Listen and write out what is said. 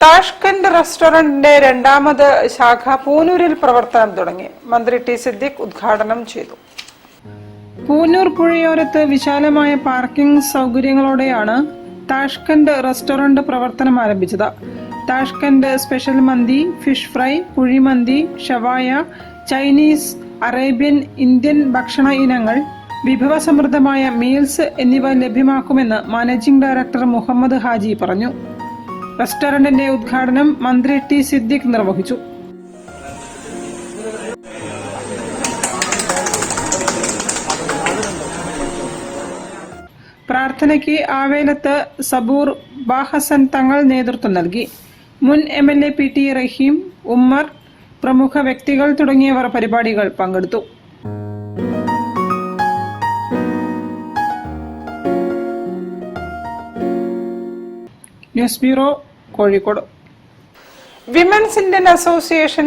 Tashkent റെസ്റ്റോറന്റിന്റെ രണ്ടാമത് ശാഖ പൂനൂരിൽ പ്രവർത്തനം തുടങ്ങി. മന്ത്രി ടി സിദ്ദിഖ് ഉദ്ഘാടനം ചെയ്തു. പൂനൂർ പുഴയോരത്ത് വിശാലമായ പാർക്കിംഗ് സൗകര്യങ്ങളോടെയാണ് താഷ്കന്റ് റെസ്റ്റോറന്റ് പ്രവർത്തനം ആരംഭിച്ചത്. താഷ്കന്റ് സ്പെഷ്യൽ മന്തി, ഫിഷ് ഫ്രൈ, കുഴിമന്തി, ഷവായ, ചൈനീസ്, അറേബ്യൻ, ഇന്ത്യൻ ഭക്ഷണ ഇനങ്ങൾ, വിഭവസമൃദ്ധമായ മീൽസ് എന്നിവ ലഭ്യമാക്കുമെന്ന് മാനേജിംഗ് ഡയറക്ടർ മുഹമ്മദ് ഹാജി പറഞ്ഞു. റെസ്റ്റോറന്റിന്റെ ഉദ്ഘാടനം മന്ത്രി ടി സിദ്ദിഖ് നിർവഹിച്ചു. പ്രാർത്ഥനയ്ക്ക് ആവേലത്ത് സബൂർ ബാഹസൻ തങ്ങൾ നേതൃത്വം നൽകി. മുൻ MLA PT റഹീം, ഉമ്മർ, പ്രമുഖ വ്യക്തികൾ തുടങ്ങിയവർ പരിപാടികൾ പങ്കെടുത്തു. News bureau, Kozhikode. Women's Indian association